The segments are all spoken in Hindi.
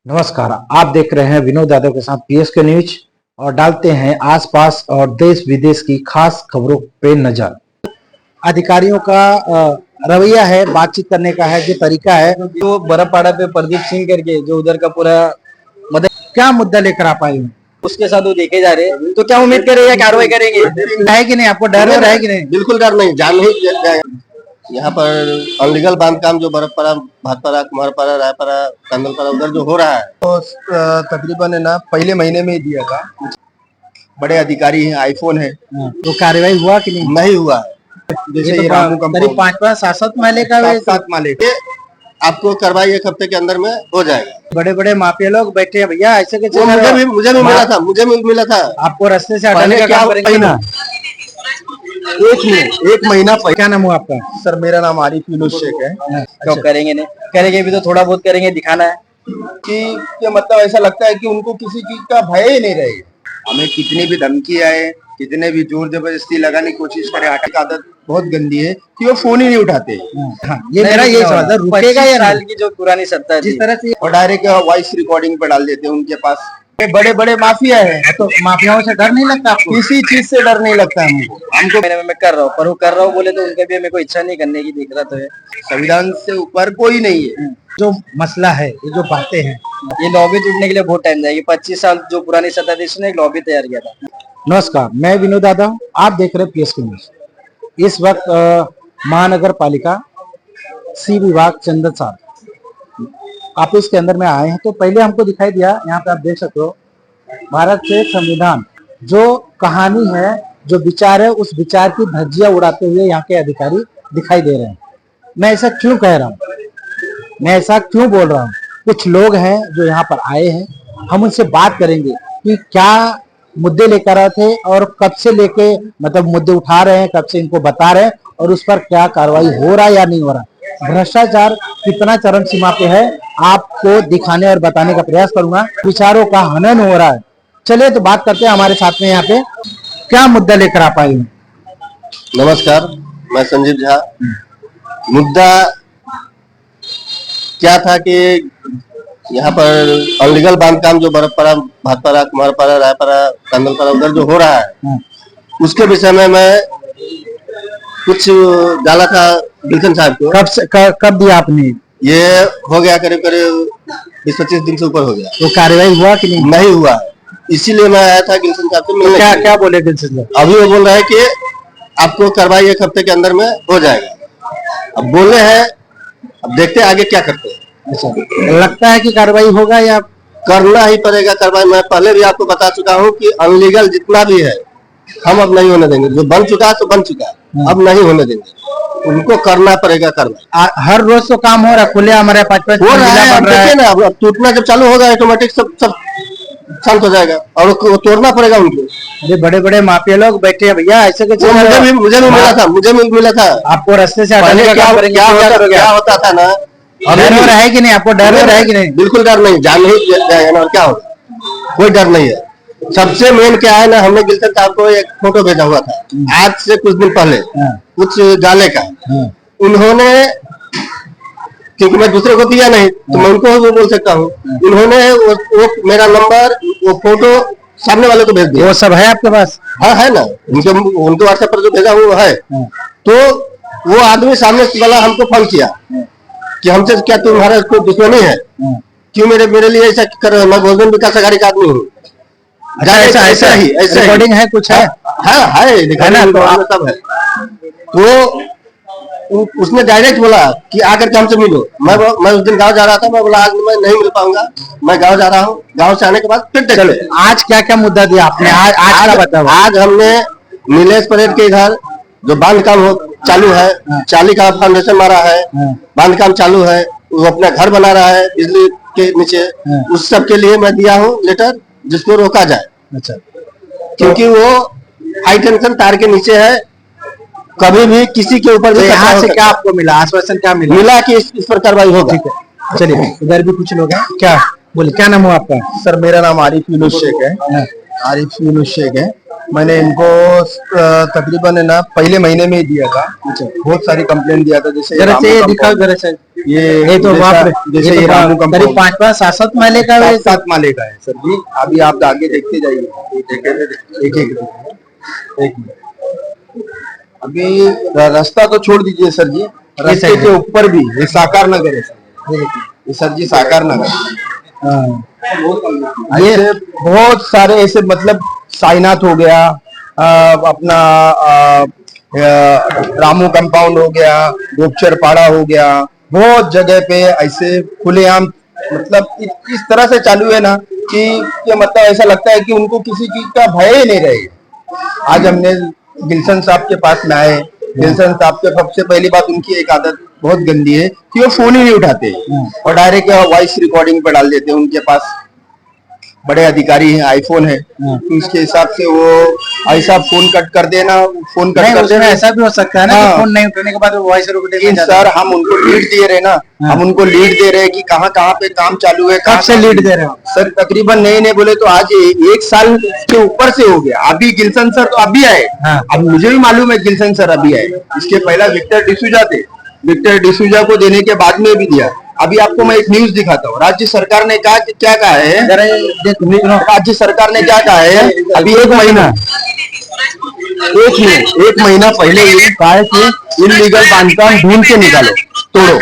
नमस्कार, आप देख रहे हैं विनोद यादव के साथ पीएसके न्यूज और डालते हैं आसपास और देश विदेश की खास खबरों पे नजर। अधिकारियों का रवैया है, बातचीत करने का है, जो तरीका है, जो बर्फपाड़ा पे प्रदीप सिंह करके जो उधर का पूरा मदद क्या मुद्दा लेकर आप आए हैं? उसके साथ वो देखे जा रहे हैं, तो क्या उम्मीद करेंगे कार्रवाई करेंगे? है कि नहीं, आपको डर है कि नहीं? बिल्कुल डर नहीं, जान नहीं जाएगा। यहाँ पर अनलीगल बांधकाम जो बर्फपाड़ा, भातपाड़ा, कुमारपाड़ा, रायपाड़ा, कंदलपाड़ा उधर जो हो रहा है, तो तकरीबन है ना पहले महीने में ही दिया था। बड़े अधिकारी हैं, आईफोन है, तो कार्रवाई हुआ कि नहीं? नहीं हुआ है। जैसे ये रामू करीब 5-7 माले का 7 माले के आपको कार्रवाई 1 हफ्ते के अंदर में हो जाएगा। बड़े बड़े माफिया लोग बैठे हैं भैया, ऐसे कैसे? मुझे भी मिला था। आपको रास्ते से हटाने का काम करेंगे ना? एक महीना पहले। क्या नाम हुआ आपका? सर मेरा नाम आरिफ यूनुस शेख है। क्यों करेंगे नहीं? करेंगे भी तो थोड़ा बहुत करेंगे, दिखाना है कि मतलब ऐसा लगता है कि उनको किसी चीज का भय ही नहीं रहेगा। हमें कितनी भी धमकी आए, कितने भी जोर जबरदस्ती लगाने की कोशिश करे, हटाने की आदत बहुत गंदी है कि वो फोन ही नहीं उठाते। ये मेरा यही सवाल था, रुकेगा या साल की जो पुरानी सत्ता जिस तरह से? और डायरेक्ट वॉइस रिकॉर्डिंग पे डाल देते हैं उनके पास। बड़े बड़े माफिया है, तो माफियाओं से डर नहीं लगता आपको? किसी चीज से डर नहीं लगता हमको। मैं कर रहा हूँ, पर वो कर रहा हूँ बोले तो उनका भी मेरे को इच्छा नहीं करने की, दिख रहा तो है। संविधान से ऊपर कोई नहीं है। जो मसला है, ये जो बातें हैं, ये लॉबी टूटने के लिए बहुत टाइम जाएगी। 25 साल जो पुरानी सत्ताधीश ने एक लॉबी तैयार किया था। नमस्कार, मैं विनोद यादव, आप देख रहे हैं पीएसके न्यूज। इस वक्त महानगर पालिका सी विभाग चंदनसार ऑफिस के अंदर में आए हैं। तो पहले हमको दिखाई दिया, यहाँ पे आप देख सकते हो, भारत के संविधान जो कहानी है, जो विचार है, उस विचार की धज्जियां उड़ाते हुए यहाँ के अधिकारी दिखाई दे रहे हैं। मैं ऐसा क्यों कह रहा हूँ, मैं ऐसा क्यों बोल रहा हूँ? कुछ लोग हैं जो यहाँ पर आए हैं, हम उनसे बात करेंगे कि क्या मुद्दे लेकर आए थे और कब से लेके मतलब मुद्दे उठा रहे हैं, कब से इनको बता रहे हैं और उस पर क्या कार्रवाई हो रहा है या नहीं हो रहा। भ्रष्टाचार कितना चरम सीमा पे है, आपको दिखाने और बताने का प्रयास करूंगा। विचारों का हनन हो रहा है। चलिए तो बात करते हैं हमारे साथ में यहाँ पे क्या मुद्दा लेकर आप आए हैं। नमस्कार, मैं संजीव झा। मुद्दा क्या था कि यहाँ पर अनलीगल बांधकाम जो बर्फपाड़ा, भातपाड़ा, कुमारपाड़ा, रायपाड़ा, कंदलपाड़ा उधर जो हो रहा है, उसके विषय में मैं कुछ डाला था गुलशन साहब को। कब दिया आपने? ये हो गया करीब 20-25 दिन से ऊपर हो गया। तो कार्रवाई हुआ कि नहीं? नहीं हुआ, इसीलिए मैं आया था गुलशन साहब से मिलने। क्या बोले गुलशन साहब? अभी वो बोल रहा है कि आपको कार्रवाई 1 हफ्ते के अंदर में हो जाएगा। अब बोले हैं, अब देखते हैं आगे क्या करते हैं। अच्छा, लगता है कि कार्रवाई होगा या करना ही पड़ेगा कार्रवाई। मैं पहले भी आपको बता चुका हूँ कि अनलीगल जितना भी है हम अब नहीं होने देंगे। जो बन चुका है तो बन चुका है, अब नहीं होने देंगे। उनको करना पड़ेगा कार्रवाई। हर रोज तो काम हो रहा है, खुले हमारे 5-5 हो रहा है। देखिए ना, अब टूटना जब चालू होगा ऑटोमेटिक सब शांत हो जाएगा और तोड़ना पड़ेगा उनको। अरे बड़े बड़े माफिया लोग बैठे हैं भैया, ऐसे कैसे? मुझे भी मिला था। आपको रास्ते से हटाने का काम करेंगे? क्या होता था ना, डर हो रहा है कि नहीं? आपको डर हो रहा है कि नहीं? बिल्कुल डर नहीं, जान नहीं जाएगा ना, और क्या होगा, कोई डर नहीं है। सबसे मेन क्या है ना, हमने गुलशन साहब को एक फोटो भेजा हुआ था आज से कुछ दिन पहले, कुछ जाले का। उन्होंने, क्योंकि मैं दूसरे को दिया नहीं तो मैं उनको वो बोल सकता हूँ, उन्होंने वो मेरा नंबर, वो फोटो सामने वाले को भेज दिया। वो सब है आपके पास? हाँ है ना, उनके व्हाट्सएप पर जो भेजा हुआ है। तो वो आदमी सामने वाला हमको फोन किया कि हमसे क्या तुम्हारा कोई दुश्मनी है, क्यों मेरे लिए ऐसा कर रहे हो? मैं भोजन विकास अघाड़ी का आदमी हूँ। ऐसा ही रिकॉर्डिंग है, कुछ है? है दिखाना तो सब है। तो उसने डायरेक्ट बोला कि आकर के हमसे मिलो। मैं उस दिन गांव जा रहा था, मैं बोला आज मैं नहीं मिल पाऊंगा, मैं गांव जा रहा हूँ। गांव से आने के बाद फिर चले। आज क्या क्या मुद्दा दिया आपने? आज बताओ। आज हमने नीलेश परेड के इधर जो बांध काम चालू है, 40 का फाउंडेशन मारा है, बांध काम चालू है, वो अपना घर बना रहा है बिजली के नीचे। उस सब के लिए मैं दिया हूँ लेटर, जिसको रोका जाए। अच्छा, क्योंकि वो हाई टेंशन तार के नीचे है, कभी भी किसी के ऊपर। यहाँ से क्या आपको मिला, आश्वासन क्या मिला कि इस पर कार्रवाई होगा। चलिए, इधर भी कुछ लोग हैं। क्या बोले, क्या नाम हुआ आपका? सर मेरा नाम आरिफ यूनुस शेख है। आरिफ यूनुस शेख है। मैंने इनको तकरीबन है ना पहले महीने में ही दिया था। बहुत सारी कंप्लेंट दिया था, जैसे जरा से ये रामू दिखाओ कंपाउंड, जरा से। ये तो बाप रे, जैसे ये ये तो रामू करीब कंपाउंड 5-5 7-7 माले का है। 7 माले का है सर जी। अभी आप आगे देखते जाइए, एक एक अभी रास्ता तो छोड़ दीजिए सर जी, रास्ते के ऊपर भी ये साकार नगर है सर, ये सर जी साकार नगर। हाँ। ऐसे बहुत सारे ऐसे मतलब साईनाथ हो गया, अपना रामू कंपाउंड हो गया, गोपचर पाड़ा हो गया, बहुत जगह पे ऐसे खुलेआम मतलब इस तरह से चालू है ना कि मतलब ऐसा लगता है कि उनको किसी चीज का भय ही नहीं रहे। आज हमने गिल्सन साहब के पास में आए। गिल्सन साहब के सबसे पहली बात, उनकी एक आदत बहुत गंदी है कि वो फोन ही नहीं उठाते और डायरेक्ट वॉइस रिकॉर्डिंग पे डाल देते हैं। उनके पास बड़े अधिकारी हैं, आईफोन है, तो उसके हिसाब से वो ऐसा फोन कट कर देना, फोन कट कर देना। ऐसा भी हो सकता है ना कि फोन नहीं उठाने के बाद वो वॉइस लेकिन सर हम उनको लीड दे रहे ना, हम उनको लीड दे रहे हैं कि कहाँ कहाँ पे काम चालू है। कब से लीड दे रहे हो सर? तकरीबन नहीं बोले तो आज 1 साल के ऊपर से हो गया। अभी गिल्सन सर तो अभी आए। अब मुझे भी मालूम है गिल्सन सर अभी आए, इसके पहला विक्टर डिसूजा थे। विक्टर डिसूजा को देने के बाद में भी दिया। अभी आपको मैं एक न्यूज दिखाता हूँ। राज्य सरकार ने कहा कि क्या कहा है, राज्य सरकार ने क्या कहा है, अभी एक महीना पहले ये कहा है कि इनलीगल बांधकाम ढूंढ के निकालो, तोड़ो।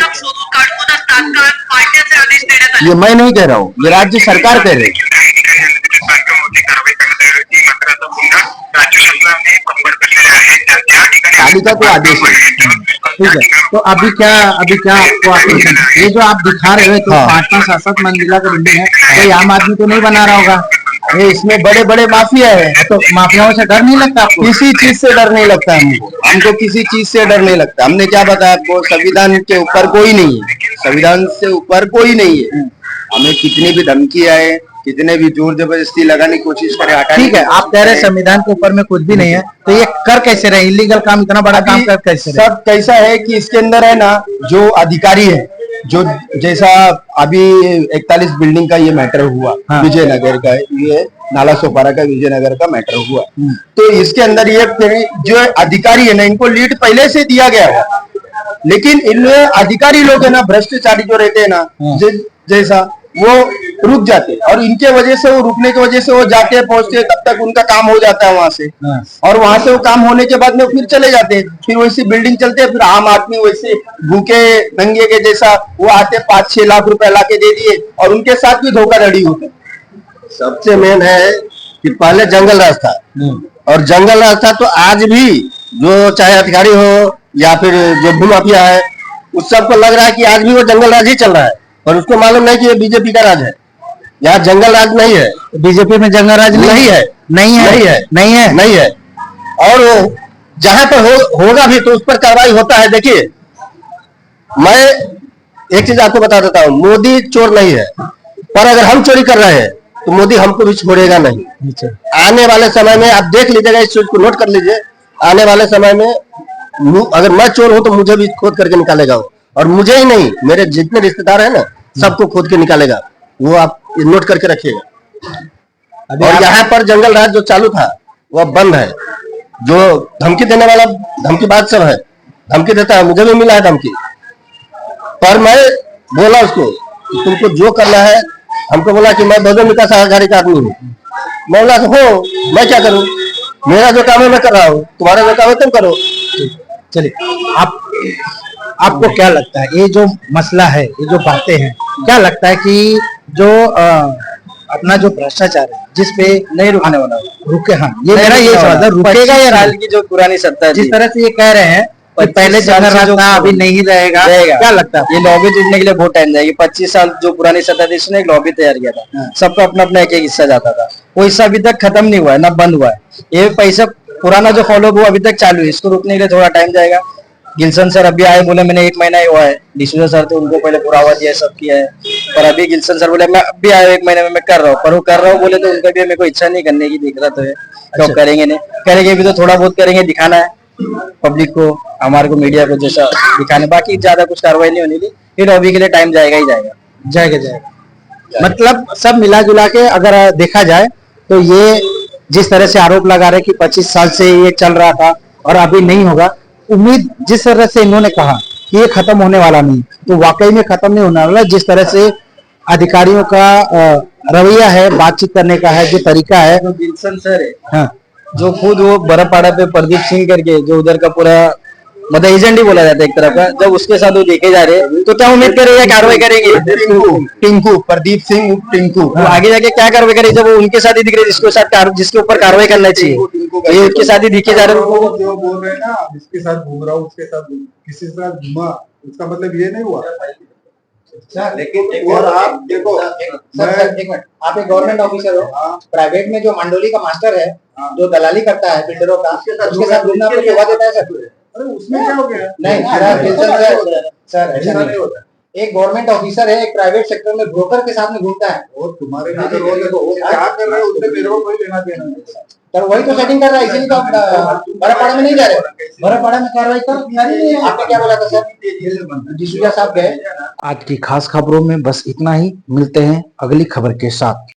ये मैं नहीं कह रहा हूँ, ये राज्य सरकार कह रही है। पालिका को आदेश है। ठीक है, तो अभी क्या आपको ऑपरेशन, ये जो आप दिखा रहे हो तो 5-5 7-7 मंजिला का बिल्डिंग है, कोई आम आदमी तो नहीं बना रहा होगा? ये इसमें बड़े बड़े माफिया है। तो माफियाओं से डर नहीं लगता आपको? किसी चीज से डर नहीं लगता हमको किसी चीज से डर नहीं लगता। हमने क्या बताया आपको, संविधान के ऊपर कोई नहीं है, संविधान से ऊपर कोई नहीं है। हमें कितनी भी धमकी आए, कितने भी जोर जबरदस्ती लगाने की कोशिश करे, हटाने। ठीक है, आप कह रहे संविधान के ऊपर में कुछ भी नहीं है, तो ये कर कैसे रहे? इलीगल काम, इतना बड़ा काम कर कैसे रहे? सब कैसा है कि इसके अंदर है ना, जो अधिकारी है, जो जैसा अभी 41 बिल्डिंग का ये मैटर हुआ, विजयनगर का, ये नाला सोपारा का विजयनगर का मैटर हुआ, तो इसके अंदर ये जो अधिकारी है ना, इनको लीड पहले से दिया गया है, लेकिन इनमें अधिकारी लोग है ना, भ्रष्टाचारी जो रहते हैं ना, जैसा वो रुक जाते, और इनके वजह से, वो रुकने की वजह से वो जाके पहुंचते, तब तक उनका काम हो जाता है वहां से, और वहां से वो काम होने के बाद में फिर चले जाते, फिर वैसी बिल्डिंग चलते हैं। फिर आम आदमी वैसे भूखे नंगे के जैसा वो आते, 5-6 लाख रुपए ला के दे दिए, और उनके साथ भी धोखाधड़ी होती। सबसे मेन है कि पहले जंगल राज था, और जंगल राज था तो आज भी जो चाहे अधिकारी हो या फिर जो भूमाफिया है, उस सबको लग रहा है कि आज भी वो जंगल राज ही चल रहा है, और उसको मालूम नहीं कि ये बीजेपी का राज है। यहाँ जंगल राज नहीं है, बीजेपी में जंगल राज नहीं है। और वो जहां पर होगा भी तो उस पर कार्रवाई होता है। देखिए, मैं एक चीज आपको बता देता हूँ, मोदी चोर नहीं है, पर अगर हम चोरी कर रहे हैं तो मोदी हमको भी छोड़ेगा नहीं। आने वाले समय में आप देख लीजिएगा, इस चीज को नोट कर लीजिए, आने वाले समय में अगर मैं चोर हूं तो मुझे भी खोद करके निकालेगा वो, और मुझे ही नहीं, मेरे जितने रिश्तेदार है ना, सबको खोद के निकालेगा वो। आप नोट करके रखिएगा। और यहाँ पर जंगल राज जो चालू था वो अब बंद है। जो धमकी देने वाला धमकीबाज सब है, धमकी देता है, मुझे भी मिला है धमकी, पर मैं बोला उसको कि तुमको जो करना है, हमको बोला कि मैं बहुजन विकास आघाड़ी का आदमी हूँ। मैं बोला हो, मैं क्या करूँ, मेरा जो काम है मैं कर रहा हूँ, तुम्हारा जो काम है तुम करो। चलिए, आपको क्या लगता है, ये जो मसला है, ये जो बातें हैं, क्या लगता है कि जो अपना जो भ्रष्टाचार है, जिसपे नहीं रुकने वाला, रुके? हाँ, ये मेरा ये सवाल है, रुकेगा या साल की जो पुरानी सत्ता है, जिस तरह से ये कह रहे हैं और पहले जंगल राज था, अभी नहीं रहेगा, क्या लगता है? ये लॉबी जीतने के लिए बहुत टाइम जाएगी। 25 साल जो पुरानी सत्ता थी, इसने एक लॉबी तैयार किया था, सबका अपना अपना एक हिस्सा जाता था, वो हिस्सा अभी तक खत्म नहीं हुआ है, ना बंद हुआ है। ये पैसा पुराना जो फॉलो वो अभी तक चालू है, इसको रुकने के लिए थोड़ा टाइम जाएगा। गिल्सन सर अभी आए, बोले मैंने 1 महीना ही हुआ है। डिसूजा सर थे, उनको पहले पुरावा दिया, सब किया है, पर अभी गिल्सन सर बोले मैं अभी आया 1 महीने में मैं कर रहा हूँ, पर वो कर रहा हूँ बोले तो उनका भी मेरे को इच्छा नहीं करने की, दिख रहा तो है। तो करेंगे नहीं, करेंगे भी तो थोड़ा बहुत करेंगे, दिखाना है पब्लिक को, हमारे को, मीडिया को, जैसा दिखाने, बाकी ज्यादा कुछ कार्रवाई नहीं होनी थी। फिर अभी के लिए टाइम जाएगा ही जाएगा। मतलब सब मिला जुला के अगर देखा जाए तो ये जिस तरह से आरोप लगा रहे कि 25 साल से ये चल रहा था और अभी नहीं होगा, उम्मीद जिस तरह से इन्होंने कहा कि ये खत्म होने वाला नहीं, तो वाकई में खत्म नहीं होने वाला। जिस तरह से अधिकारियों का रवैया है, बातचीत करने का है, जो तरीका है, जो विल्सन सर है, हाँ, जो खुद वो बरपाड़ा पे प्रदीप सिंह करके जो उधर का पूरा मतलब एजेंट ही बोला जाता है एक तरह का, जब उसके साथ वो देखे जा रहे हैं, तो क्या उम्मीद करेंगे कार्रवाई करेंगे? टिंकू प्रदीप सिंह टिंकू वो आगे जाके क्या कार्रवाई करेंगे जब वो उनके साथ ही दिख रहे जिसके ऊपर कार्रवाई करना चाहिए, ये उनके साथ ही दिखे जा रहे हैं। जो बोल रहे हैं ना, जिसके साथ घूम रहा हूँ उसके साथ किसी के साथ घूमा, उसका मतलब ये नहीं हुआ। लेकिन और आप देखो, एक मिनट, आप एक गवर्नमेंट ऑफिसर हो, प्राइवेट में जो मंडोली का मास्टर है, जो दलाली करता है बिल्डरों का, उसके साथ घूमना आपको शोभा देता है सर? अरे उसमें क्या हो गया? नहीं सर, ऐसा नहीं होता। एक गवर्नमेंट ऑफिसर है, एक प्राइवेट सेक्टर में ब्रोकर के साथ में घूमता है, और तुम्हारे लिए तो रोल है, तो वो क्या कर रहे हैं उससे मेरे को कोई लेना देना नहीं। सर वही तो सेटिंग कर रहा है, इसीलिए तो आप बरापाड़ा में नहीं जा रहे। बरापाड़ा में कार्रवाई कर, आपने क्या बोला था सर? डिसूजा साहब गए। आज की खास खबरों में बस इतना ही, मिलते हैं अगली खबर के साथ।